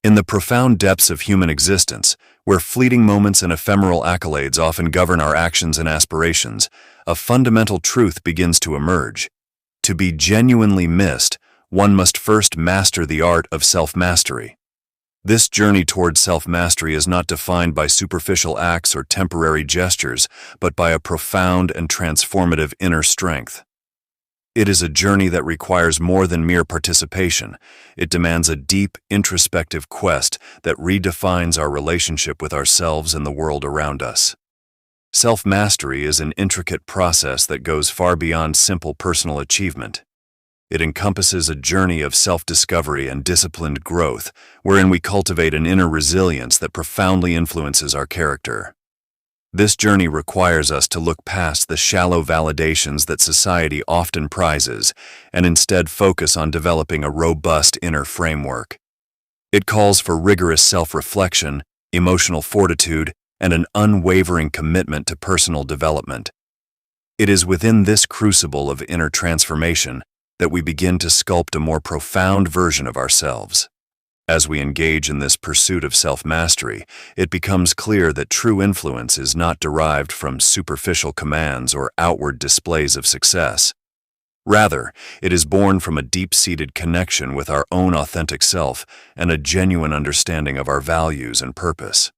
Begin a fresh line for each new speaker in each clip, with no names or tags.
In the profound depths of human existence, where fleeting moments and ephemeral accolades often govern our actions and aspirations, a fundamental truth begins to emerge. To be genuinely missed, one must first master the art of self-mastery. This journey towards self-mastery is not defined by superficial acts or temporary gestures, but by a profound and transformative inner strength. It is a journey that requires more than mere participation. It demands a deep, introspective quest that redefines our relationship with ourselves and the world around us. Self-mastery is an intricate process that goes far beyond simple personal achievement. It encompasses a journey of self-discovery and disciplined growth, wherein we cultivate an inner resilience that profoundly influences our character. This journey requires us to look past the shallow validations that society often prizes and instead focus on developing a robust inner framework. It calls for rigorous self-reflection, emotional fortitude, and an unwavering commitment to personal development. It is within this crucible of inner transformation that we begin to sculpt a more profound version of ourselves. As we engage in this pursuit of self-mastery, it becomes clear that true influence is not derived from superficial commands or outward displays of success. Rather, it is born from a deep-seated connection with our own authentic self and a genuine understanding of our values and purpose.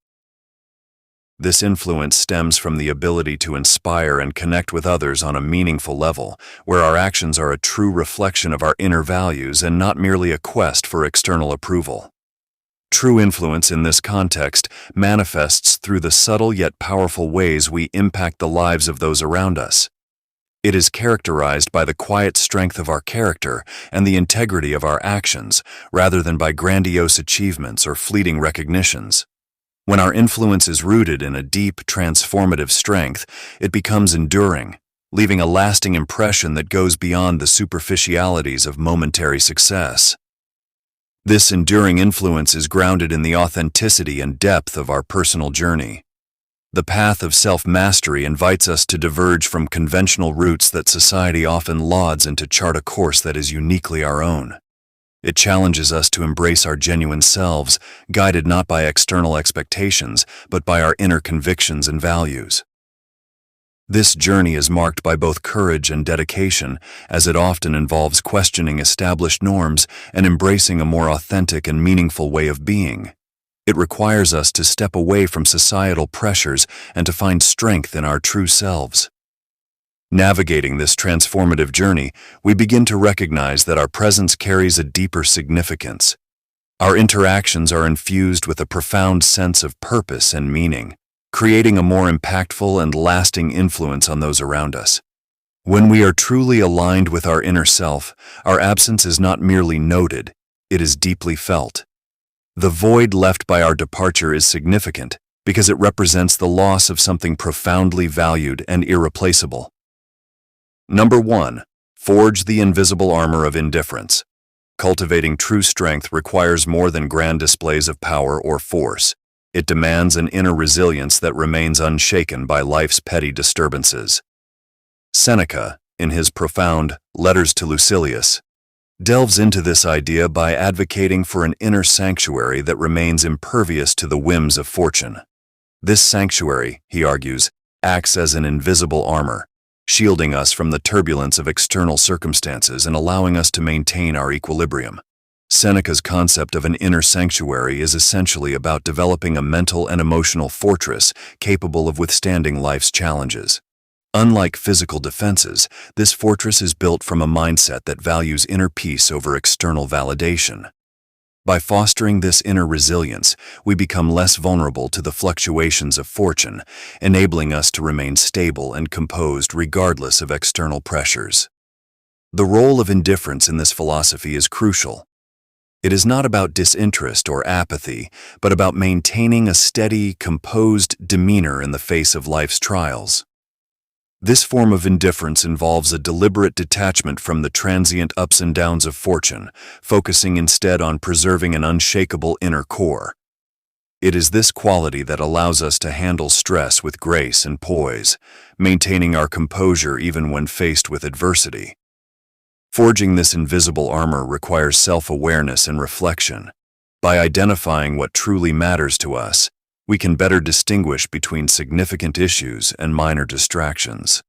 This influence stems from the ability to inspire and connect with others on a meaningful level, where our actions are a true reflection of our inner values and not merely a quest for external approval. True influence in this context manifests through the subtle yet powerful ways we impact the lives of those around us. It is characterized by the quiet strength of our character and the integrity of our actions, rather than by grandiose achievements or fleeting recognitions. When our influence is rooted in a deep, transformative strength, it becomes enduring, leaving a lasting impression that goes beyond the superficialities of momentary success. This enduring influence is grounded in the authenticity and depth of our personal journey. The path of self-mastery invites us to diverge from conventional routes that society often lauds and to chart a course that is uniquely our own. It challenges us to embrace our genuine selves, guided not by external expectations, but by our inner convictions and values. This journey is marked by both courage and dedication, as it often involves questioning established norms and embracing a more authentic and meaningful way of being. It requires us to step away from societal pressures and to find strength in our true selves. Navigating this transformative journey, we begin to recognize that our presence carries a deeper significance. Our interactions are infused with a profound sense of purpose and meaning, creating a more impactful and lasting influence on those around us. When we are truly aligned with our inner self, our absence is not merely noted, it is deeply felt. The void left by our departure is significant because it represents the loss of something profoundly valued and irreplaceable. Number 1. Forge the invisible armor of indifference. Cultivating true strength requires more than grand displays of power or force. It demands an inner resilience that remains unshaken by life's petty disturbances. Seneca, in his profound Letters to Lucilius, delves into this idea by advocating for an inner sanctuary that remains impervious to the whims of fortune. This sanctuary, he argues, acts as an invisible armor, shielding us from the turbulence of external circumstances and allowing us to maintain our equilibrium. Seneca's concept of an inner sanctuary is essentially about developing a mental and emotional fortress capable of withstanding life's challenges. Unlike physical defenses, this fortress is built from a mindset that values inner peace over external validation. By fostering this inner resilience, we become less vulnerable to the fluctuations of fortune, enabling us to remain stable and composed regardless of external pressures. The role of indifference in this philosophy is crucial. It is not about disinterest or apathy, but about maintaining a steady, composed demeanor in the face of life's trials. This form of indifference involves a deliberate detachment from the transient ups and downs of fortune, focusing instead on preserving an unshakable inner core. It is this quality that allows us to handle stress with grace and poise, maintaining our composure even when faced with adversity. Forging this invisible armor requires self-awareness and reflection. By identifying what truly matters to us, we can better distinguish between significant issues and minor distractions.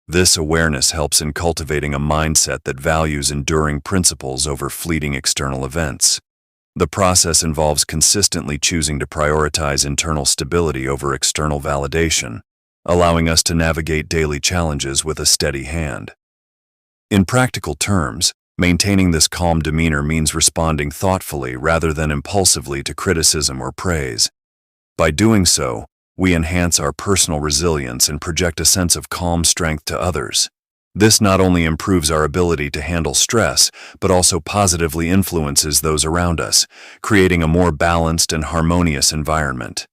This awareness helps in cultivating a mindset that values enduring principles over fleeting external events. The process involves consistently choosing to prioritize internal stability over external validation, allowing us to navigate daily challenges with a steady hand. In practical terms, maintaining this calm demeanor means responding thoughtfully rather than impulsively to criticism or praise. By doing so, we enhance our personal resilience and project a sense of calm strength to others. This not only improves our ability to handle stress, but also positively influences those around us, creating a more balanced and harmonious environment.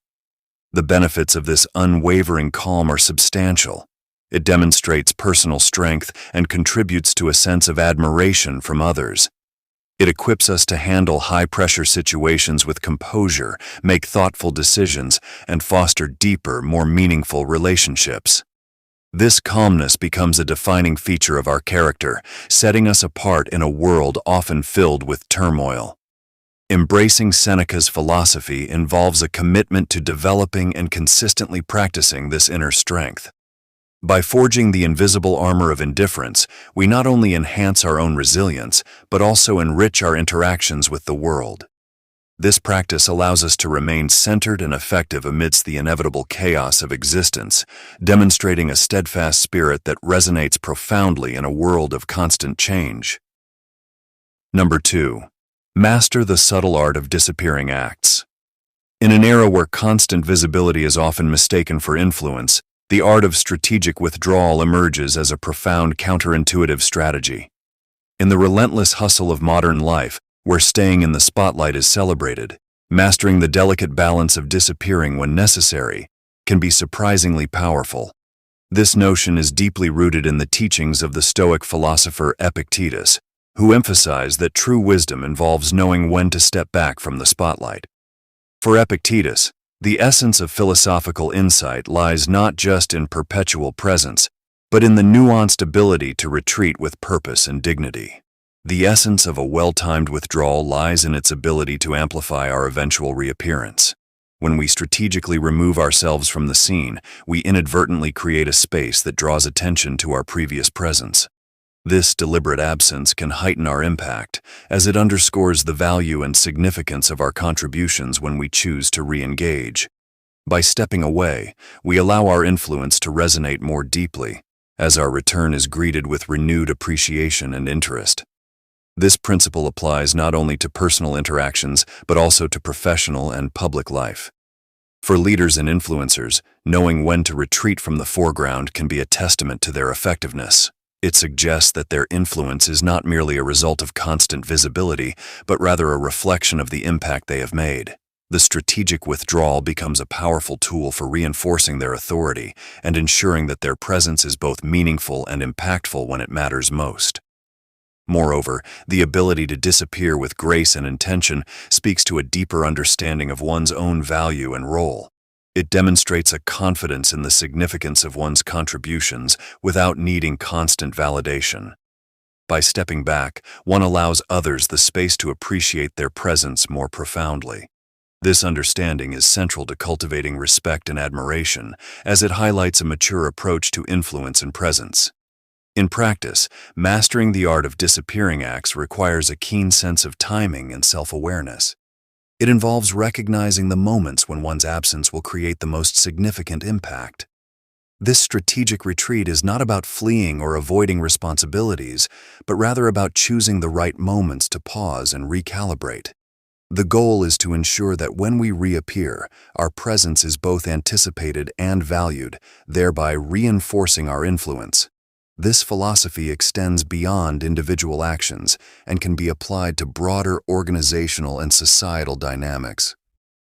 The benefits of this unwavering calm are substantial. It demonstrates personal strength and contributes to a sense of admiration from others. It equips us to handle high-pressure situations with composure, make thoughtful decisions, and foster deeper, more meaningful relationships. This calmness becomes a defining feature of our character, setting us apart in a world often filled with turmoil. Embracing Seneca's philosophy involves a commitment to developing and consistently practicing this inner strength. By forging the invisible armor of indifference, we not only enhance our own resilience, but also enrich our interactions with the world. This practice allows us to remain centered and effective amidst the inevitable chaos of existence, demonstrating a steadfast spirit that resonates profoundly in a world of constant change. Number 2. Master the subtle art of disappearing acts. In an era where constant visibility is often mistaken for influence, the art of strategic withdrawal emerges as a profound counterintuitive strategy. In the relentless hustle of modern life, where staying in the spotlight is celebrated, mastering the delicate balance of disappearing when necessary can be surprisingly powerful. This notion is deeply rooted in the teachings of the Stoic philosopher Epictetus, who emphasized that true wisdom involves knowing when to step back from the spotlight. For Epictetus, the essence of philosophical insight lies not just in perpetual presence, but in the nuanced ability to retreat with purpose and dignity. The essence of a well-timed withdrawal lies in its ability to amplify our eventual reappearance. When we strategically remove ourselves from the scene, we inadvertently create a space that draws attention to our previous presence. This deliberate absence can heighten our impact, as it underscores the value and significance of our contributions when we choose to re-engage. By stepping away, we allow our influence to resonate more deeply, as our return is greeted with renewed appreciation and interest. This principle applies not only to personal interactions, but also to professional and public life. For leaders and influencers, knowing when to retreat from the foreground can be a testament to their effectiveness. It suggests that their influence is not merely a result of constant visibility, but rather a reflection of the impact they have made. The strategic withdrawal becomes a powerful tool for reinforcing their authority and ensuring that their presence is both meaningful and impactful when it matters most. Moreover, the ability to disappear with grace and intention speaks to a deeper understanding of one's own value and role. It demonstrates a confidence in the significance of one's contributions without needing constant validation. By stepping back, one allows others the space to appreciate their presence more profoundly. This understanding is central to cultivating respect and admiration, as it highlights a mature approach to influence and presence. In practice, mastering the art of disappearing acts requires a keen sense of timing and self-awareness. It involves recognizing the moments when one's absence will create the most significant impact. This strategic retreat is not about fleeing or avoiding responsibilities, but rather about choosing the right moments to pause and recalibrate. The goal is to ensure that when we reappear, our presence is both anticipated and valued, thereby reinforcing our influence. This philosophy extends beyond individual actions and can be applied to broader organizational and societal dynamics.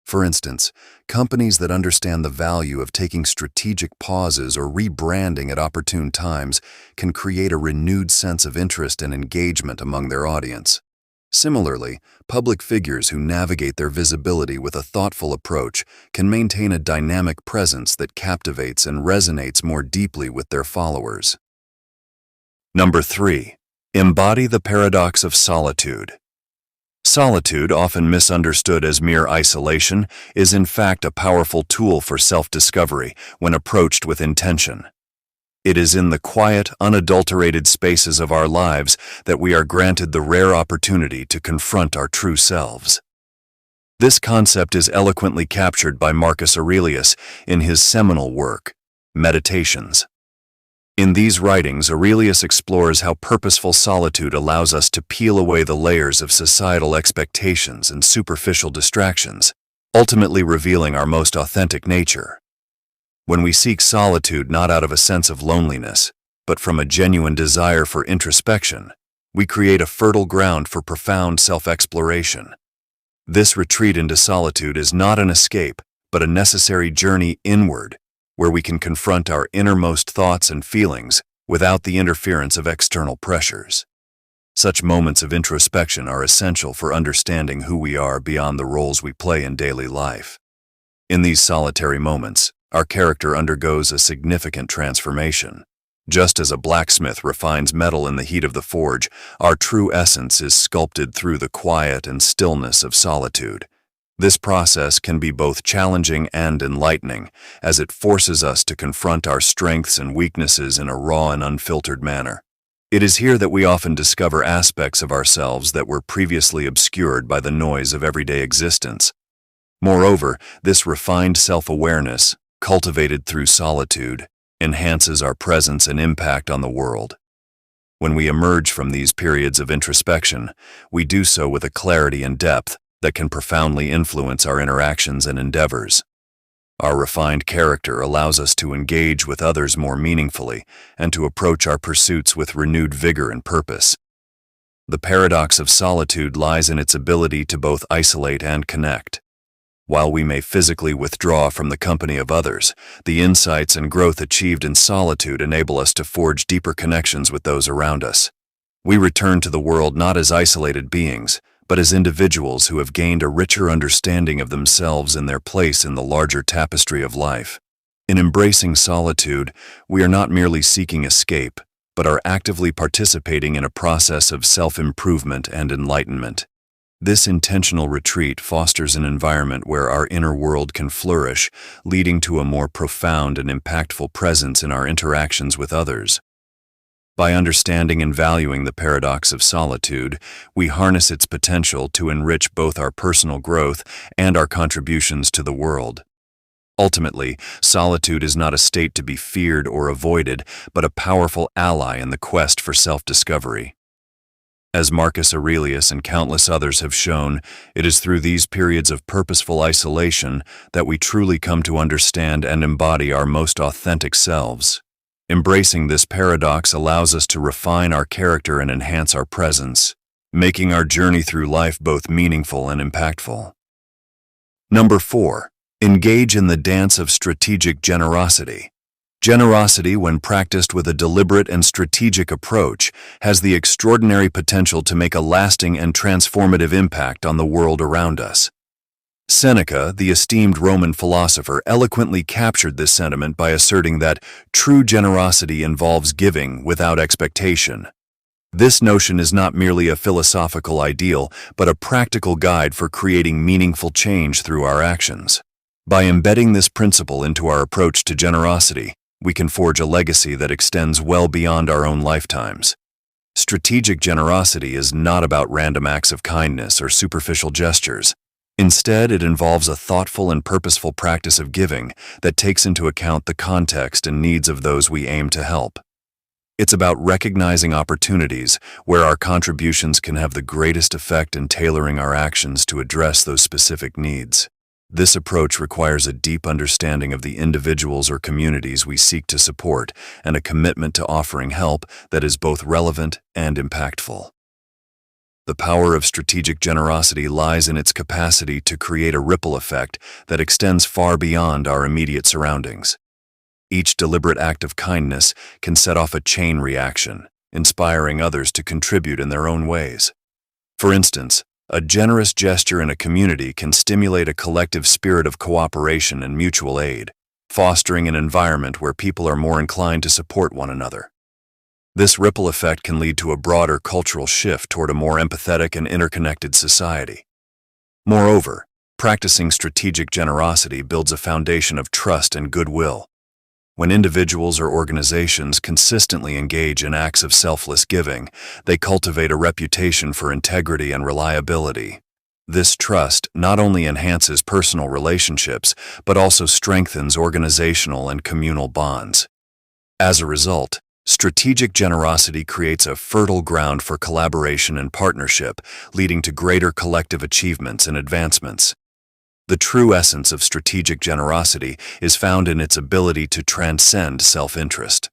For instance, companies that understand the value of taking strategic pauses or rebranding at opportune times can create a renewed sense of interest and engagement among their audience. Similarly, public figures who navigate their visibility with a thoughtful approach can maintain a dynamic presence that captivates and resonates more deeply with their followers. Number 3. Embody the paradox of solitude. Solitude, often misunderstood as mere isolation, is in fact a powerful tool for self-discovery when approached with intention. It is in the quiet, unadulterated spaces of our lives that we are granted the rare opportunity to confront our true selves. This concept is eloquently captured by Marcus Aurelius in his seminal work, Meditations. In these writings, Aurelius explores how purposeful solitude allows us to peel away the layers of societal expectations and superficial distractions, ultimately revealing our most authentic nature. When we seek solitude not out of a sense of loneliness, but from a genuine desire for introspection, we create a fertile ground for profound self-exploration. This retreat into solitude is not an escape, but a necessary journey inward, where we can confront our innermost thoughts and feelings without the interference of external pressures. Such moments of introspection are essential for understanding who we are beyond the roles we play in daily life. In these solitary moments, our character undergoes a significant transformation. Just as a blacksmith refines metal in the heat of the forge, our true essence is sculpted through the quiet and stillness of solitude. This process can be both challenging and enlightening, as it forces us to confront our strengths and weaknesses in a raw and unfiltered manner. It is here that we often discover aspects of ourselves that were previously obscured by the noise of everyday existence. Moreover, this refined self-awareness, cultivated through solitude, enhances our presence and impact on the world. When we emerge from these periods of introspection, we do so with a clarity and depth that can profoundly influence our interactions and endeavors. Our refined character allows us to engage with others more meaningfully and to approach our pursuits with renewed vigor and purpose. The paradox of solitude lies in its ability to both isolate and connect. While we may physically withdraw from the company of others, the insights and growth achieved in solitude enable us to forge deeper connections with those around us. We return to the world not as isolated beings, but as individuals who have gained a richer understanding of themselves and their place in the larger tapestry of life. In embracing solitude, we are not merely seeking escape, but are actively participating in a process of self-improvement and enlightenment. This intentional retreat fosters an environment where our inner world can flourish, leading to a more profound and impactful presence in our interactions with others. By understanding and valuing the paradox of solitude, we harness its potential to enrich both our personal growth and our contributions to the world. Ultimately, solitude is not a state to be feared or avoided, but a powerful ally in the quest for self-discovery. As Marcus Aurelius and countless others have shown, it is through these periods of purposeful isolation that we truly come to understand and embody our most authentic selves. Embracing this paradox allows us to refine our character and enhance our presence, making our journey through life both meaningful and impactful. Number 4. Engage in the dance of strategic generosity. Generosity, when practiced with a deliberate and strategic approach, has the extraordinary potential to make a lasting and transformative impact on the world around us. Seneca, the esteemed Roman philosopher, eloquently captured this sentiment by asserting that true generosity involves giving without expectation. This notion is not merely a philosophical ideal, but a practical guide for creating meaningful change through our actions. By embedding this principle into our approach to generosity, we can forge a legacy that extends well beyond our own lifetimes. Strategic generosity is not about random acts of kindness or superficial gestures. Instead, it involves a thoughtful and purposeful practice of giving that takes into account the context and needs of those we aim to help. It's about recognizing opportunities where our contributions can have the greatest effect and tailoring our actions to address those specific needs. This approach requires a deep understanding of the individuals or communities we seek to support and a commitment to offering help that is both relevant and impactful. The power of strategic generosity lies in its capacity to create a ripple effect that extends far beyond our immediate surroundings. Each deliberate act of kindness can set off a chain reaction, inspiring others to contribute in their own ways. For instance, a generous gesture in a community can stimulate a collective spirit of cooperation and mutual aid, fostering an environment where people are more inclined to support one another. This ripple effect can lead to a broader cultural shift toward a more empathetic and interconnected society. Moreover, practicing strategic generosity builds a foundation of trust and goodwill. When individuals or organizations consistently engage in acts of selfless giving, they cultivate a reputation for integrity and reliability. This trust not only enhances personal relationships, but also strengthens organizational and communal bonds. As a result, strategic generosity creates a fertile ground for collaboration and partnership, leading to greater collective achievements and advancements. The true essence of strategic generosity is found in its ability to transcend self-interest.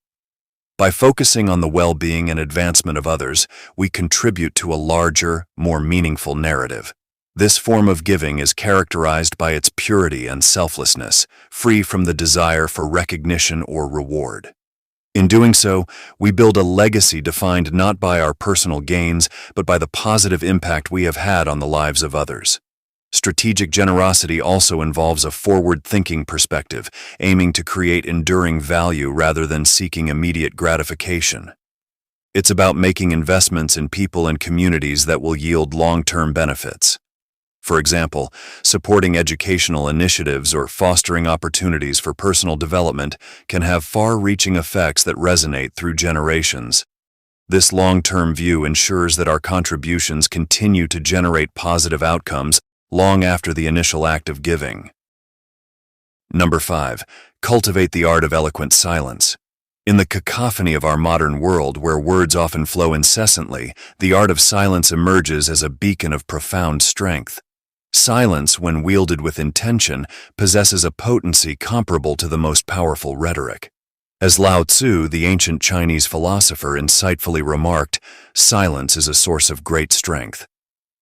By focusing on the well-being and advancement of others, we contribute to a larger, more meaningful narrative. This form of giving is characterized by its purity and selflessness, free from the desire for recognition or reward. In doing so, we build a legacy defined not by our personal gains, but by the positive impact we have had on the lives of others. Strategic generosity also involves a forward-thinking perspective, aiming to create enduring value rather than seeking immediate gratification. It's about making investments in people and communities that will yield long-term benefits. For example, supporting educational initiatives or fostering opportunities for personal development can have far-reaching effects that resonate through generations. This long-term view ensures that our contributions continue to generate positive outcomes long after the initial act of giving. Number 5. Cultivate the art of eloquent silence. In the cacophony of our modern world, where words often flow incessantly, the art of silence emerges as a beacon of profound strength. Silence, when wielded with intention, possesses a potency comparable to the most powerful rhetoric. As Lao Tzu, the ancient Chinese philosopher, insightfully remarked, "Silence is a source of great strength."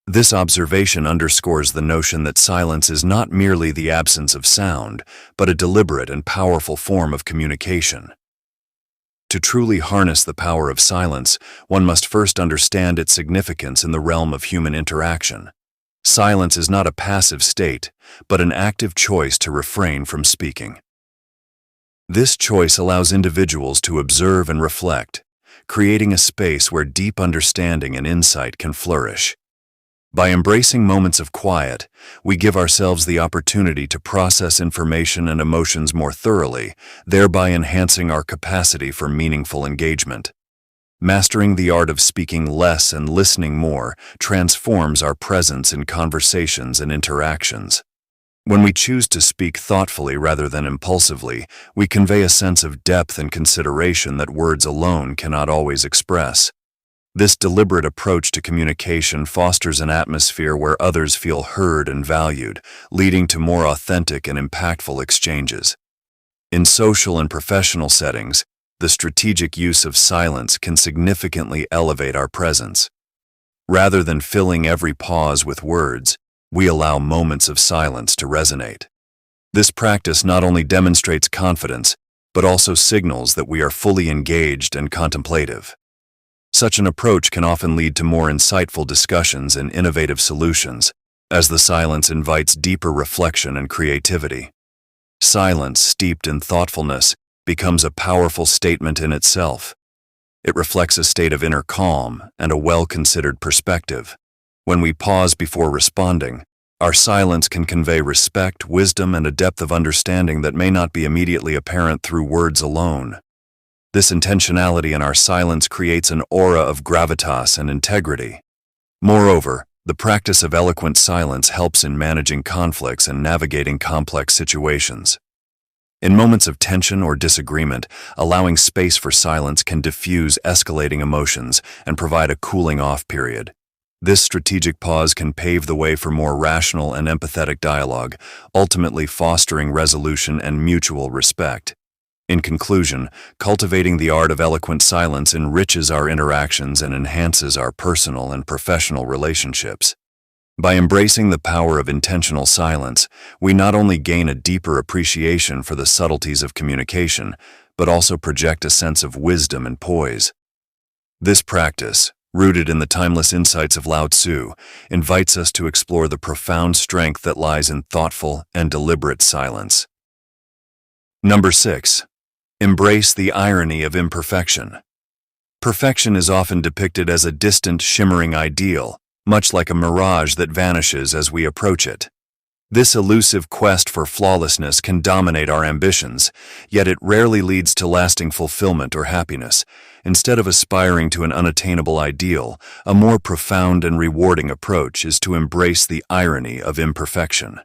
This observation underscores the notion that silence is not merely the absence of sound, but a deliberate and powerful form of communication. To truly harness the power of silence, one must first understand its significance in the realm of human interaction. Silence is not a passive state, but an active choice to refrain from speaking. This choice allows individuals to observe and reflect, creating a space where deep understanding and insight can flourish. By embracing moments of quiet, we give ourselves the opportunity to process information and emotions more thoroughly, thereby enhancing our capacity for meaningful engagement. Mastering the art of speaking less and listening more transforms our presence in conversations and interactions. When we choose to speak thoughtfully rather than impulsively, we convey a sense of depth and consideration that words alone cannot always express. This deliberate approach to communication fosters an atmosphere where others feel heard and valued, leading to more authentic and impactful exchanges. In social and professional settings, the strategic use of silence can significantly elevate our presence. Rather than filling every pause with words, we allow moments of silence to resonate. This practice not only demonstrates confidence, but also signals that we are fully engaged and contemplative. Such an approach can often lead to more insightful discussions and innovative solutions, as the silence invites deeper reflection and creativity. Silence, steeped in thoughtfulness, becomes a powerful statement in itself. It reflects a state of inner calm and a well-considered perspective. When we pause before responding, our silence can convey respect, wisdom, and a depth of understanding that may not be immediately apparent through words alone. This intentionality in our silence creates an aura of gravitas and integrity. Moreover, the practice of eloquent silence helps in managing conflicts and navigating complex situations. In moments of tension or disagreement, allowing space for silence can diffuse escalating emotions and provide a cooling-off period. This strategic pause can pave the way for more rational and empathetic dialogue, ultimately fostering resolution and mutual respect. In conclusion, cultivating the art of eloquent silence enriches our interactions and enhances our personal and professional relationships. By embracing the power of intentional silence, we not only gain a deeper appreciation for the subtleties of communication, but also project a sense of wisdom and poise. This practice, rooted in the timeless insights of Lao Tzu, invites us to explore the profound strength that lies in thoughtful and deliberate silence. Number 6. Embrace the irony of imperfection. Perfection is often depicted as a distant, shimmering ideal, much like a mirage that vanishes as we approach it. This elusive quest for flawlessness can dominate our ambitions, yet it rarely leads to lasting fulfillment or happiness. Instead of aspiring to an unattainable ideal, a more profound and rewarding approach is to embrace the irony of imperfection.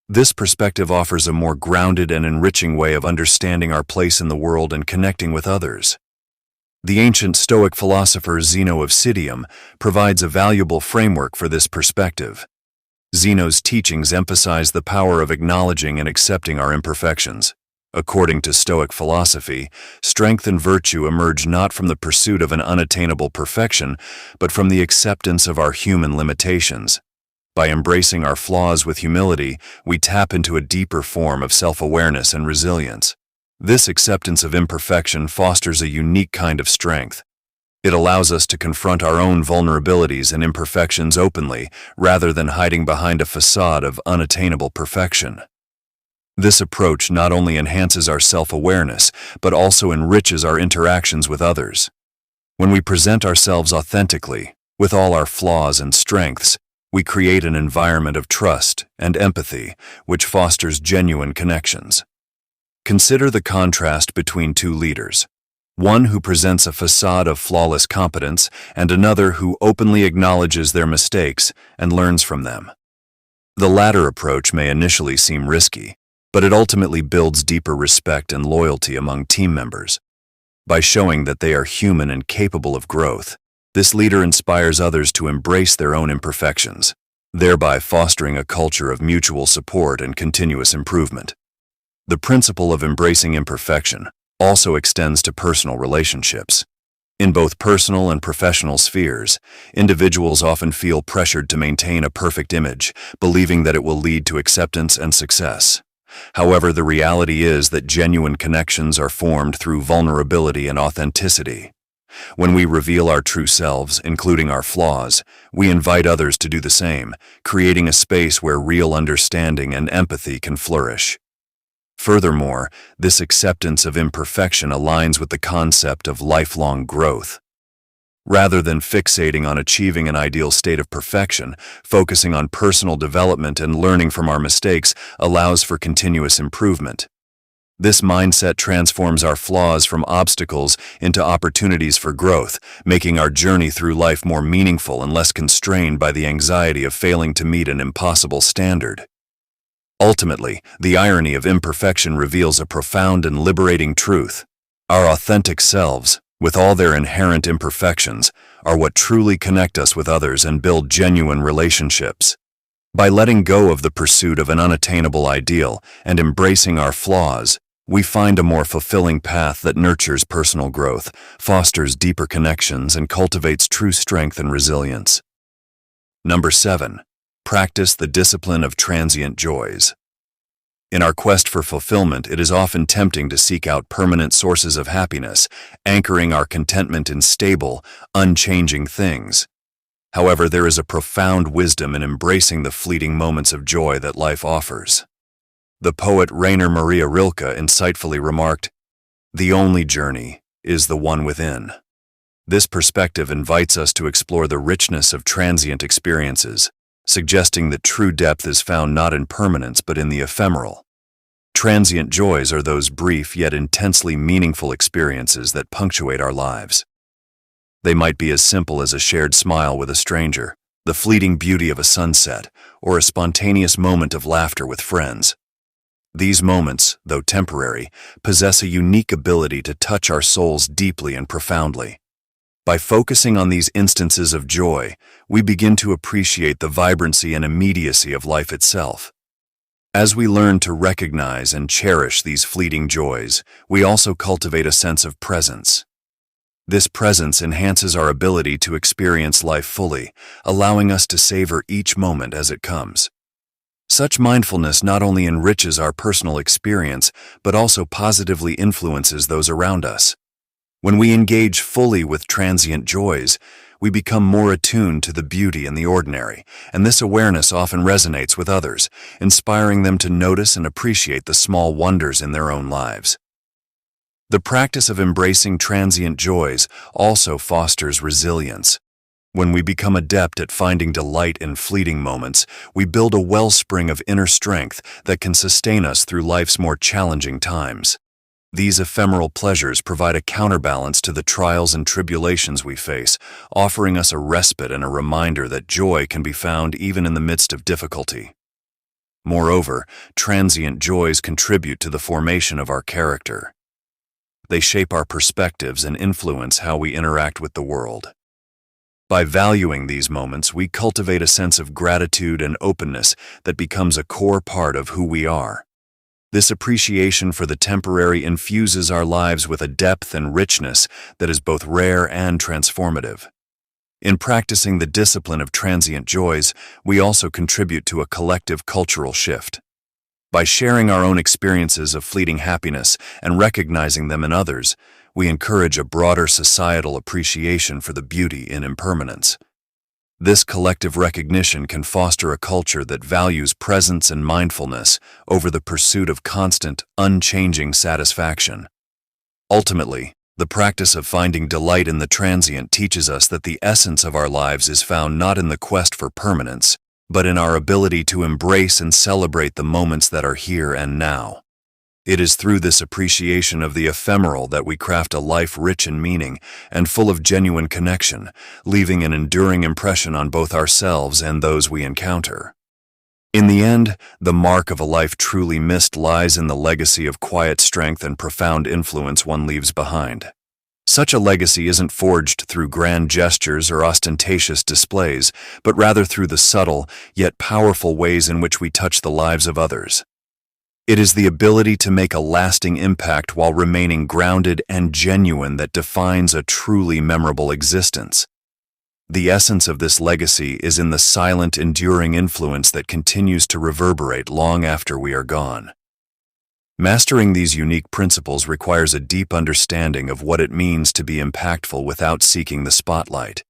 This perspective offers a more grounded and enriching way of understanding our place in the world and connecting with others. The ancient Stoic philosopher Zeno of Citium provides a valuable framework for this perspective. Zeno's teachings emphasize the power of acknowledging and accepting our imperfections. According to Stoic philosophy, strength and virtue emerge not from the pursuit of an unattainable perfection, but from the acceptance of our human limitations. By embracing our flaws with humility, we tap into a deeper form of self-awareness and resilience. This acceptance of imperfection fosters a unique kind of strength. It allows us to confront our own vulnerabilities and imperfections openly, rather than hiding behind a facade of unattainable perfection. This approach not only enhances our self-awareness, but also enriches our interactions with others. When we present ourselves authentically, with all our flaws and strengths, we create an environment of trust and empathy, which fosters genuine connections. Consider the contrast between two leaders. One who presents a facade of flawless competence, and another who openly acknowledges their mistakes and learns from them. The latter approach may initially seem risky, but it ultimately builds deeper respect and loyalty among team members. By showing that they are human and capable of growth, this leader inspires others to embrace their own imperfections, thereby fostering a culture of mutual support and continuous improvement. The principle of embracing imperfection also extends to personal relationships. In both personal and professional spheres, individuals often feel pressured to maintain a perfect image, believing that it will lead to acceptance and success. However, the reality is that genuine connections are formed through vulnerability and authenticity. When we reveal our true selves, including our flaws, we invite others to do the same, creating a space where real understanding and empathy can flourish. Furthermore, this acceptance of imperfection aligns with the concept of lifelong growth. Rather than fixating on achieving an ideal state of perfection, focusing on personal development and learning from our mistakes allows for continuous improvement. This mindset transforms our flaws from obstacles into opportunities for growth, making our journey through life more meaningful and less constrained by the anxiety of failing to meet an impossible standard. Ultimately, the irony of imperfection reveals a profound and liberating truth. Our authentic selves, with all their inherent imperfections, are what truly connect us with others and build genuine relationships. By letting go of the pursuit of an unattainable ideal and embracing our flaws, we find a more fulfilling path that nurtures personal growth, fosters deeper connections, and cultivates true strength and resilience. Number 7. Practice the discipline of transient joys. In our quest for fulfillment, it is often tempting to seek out permanent sources of happiness, anchoring our contentment in stable, unchanging things. However, there is a profound wisdom in embracing the fleeting moments of joy that life offers. The poet Rainer Maria Rilke insightfully remarked, "The only journey is the one within." This perspective invites us to explore the richness of transient experiences, suggesting that true depth is found not in permanence but in the ephemeral. Transient joys are those brief yet intensely meaningful experiences that punctuate our lives. They might be as simple as a shared smile with a stranger, the fleeting beauty of a sunset, or a spontaneous moment of laughter with friends. These moments, though temporary, possess a unique ability to touch our souls deeply and profoundly. By focusing on these instances of joy, we begin to appreciate the vibrancy and immediacy of life itself. As we learn to recognize and cherish these fleeting joys, we also cultivate a sense of presence. This presence enhances our ability to experience life fully, allowing us to savor each moment as it comes. Such mindfulness not only enriches our personal experience, but also positively influences those around us. When we engage fully with transient joys, we become more attuned to the beauty in the ordinary, and this awareness often resonates with others, inspiring them to notice and appreciate the small wonders in their own lives. The practice of embracing transient joys also fosters resilience. When we become adept at finding delight in fleeting moments, we build a wellspring of inner strength that can sustain us through life's more challenging times. These ephemeral pleasures provide a counterbalance to the trials and tribulations we face, offering us a respite and a reminder that joy can be found even in the midst of difficulty. Moreover, transient joys contribute to the formation of our character. They shape our perspectives and influence how we interact with the world. By valuing these moments, we cultivate a sense of gratitude and openness that becomes a core part of who we are. This appreciation for the temporary infuses our lives with a depth and richness that is both rare and transformative. In practicing the discipline of transient joys, we also contribute to a collective cultural shift. By sharing our own experiences of fleeting happiness and recognizing them in others, we encourage a broader societal appreciation for the beauty in impermanence. This collective recognition can foster a culture that values presence and mindfulness over the pursuit of constant, unchanging satisfaction. Ultimately, the practice of finding delight in the transient teaches us that the essence of our lives is found not in the quest for permanence, but in our ability to embrace and celebrate the moments that are here and now. It is through this appreciation of the ephemeral that we craft a life rich in meaning and full of genuine connection, leaving an enduring impression on both ourselves and those we encounter. In the end, the mark of a life truly missed lies in the legacy of quiet strength and profound influence one leaves behind. Such a legacy isn't forged through grand gestures or ostentatious displays, but rather through the subtle, yet powerful ways in which we touch the lives of others. It is the ability to make a lasting impact while remaining grounded and genuine that defines a truly memorable existence. The essence of this legacy is in the silent, enduring influence that continues to reverberate long after we are gone. Mastering these unique principles requires a deep understanding of what it means to be impactful without seeking the spotlight.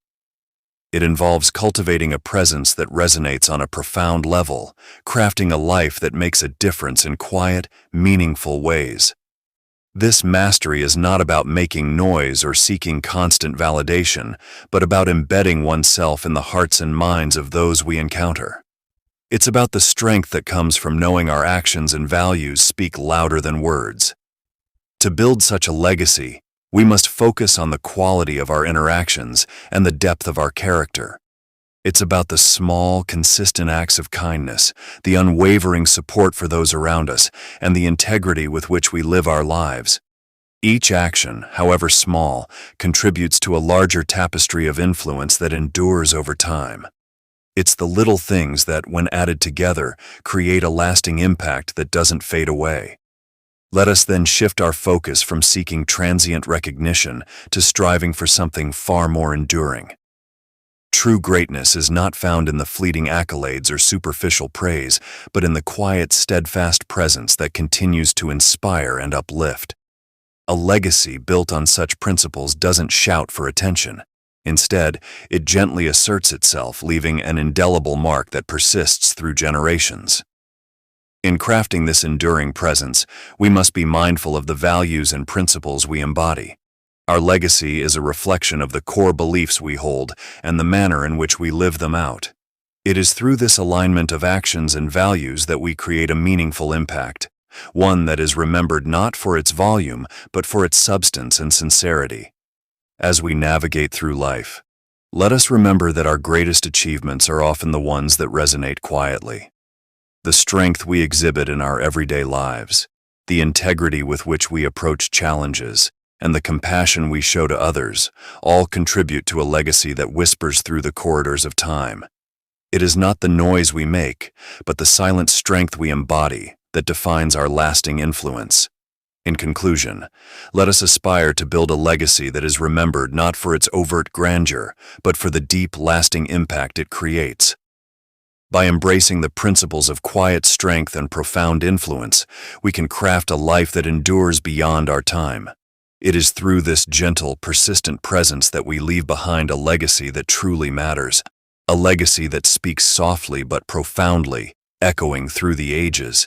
It involves cultivating a presence that resonates on a profound level, crafting a life that makes a difference in quiet, meaningful ways. This mastery is not about making noise or seeking constant validation, but about embedding oneself in the hearts and minds of those we encounter. It's about the strength that comes from knowing our actions and values speak louder than words. To build such a legacy, we must focus on the quality of our interactions and the depth of our character. It's about the small, consistent acts of kindness, the unwavering support for those around us, and the integrity with which we live our lives. Each action, however small, contributes to a larger tapestry of influence that endures over time. It's the little things that, when added together, create a lasting impact that doesn't fade away. Let us then shift our focus from seeking transient recognition to striving for something far more enduring. True greatness is not found in the fleeting accolades or superficial praise, but in the quiet, steadfast presence that continues to inspire and uplift. A legacy built on such principles doesn't shout for attention. Instead, it gently asserts itself, leaving an indelible mark that persists through generations. In crafting this enduring presence, we must be mindful of the values and principles we embody. Our legacy is a reflection of the core beliefs we hold and the manner in which we live them out. It is through this alignment of actions and values that we create a meaningful impact, one that is remembered not for its volume, but for its substance and sincerity. As we navigate through life, let us remember that our greatest achievements are often the ones that resonate quietly. The strength we exhibit in our everyday lives, the integrity with which we approach challenges, and the compassion we show to others all contribute to a legacy that whispers through the corridors of time. It is not the noise we make, but the silent strength we embody that defines our lasting influence. In conclusion, let us aspire to build a legacy that is remembered not for its overt grandeur, but for the deep, lasting impact it creates. By embracing the principles of quiet strength and profound influence, we can craft a life that endures beyond our time. It is through this gentle, persistent presence that we leave behind a legacy that truly matters, a legacy that speaks softly but profoundly, echoing through the ages.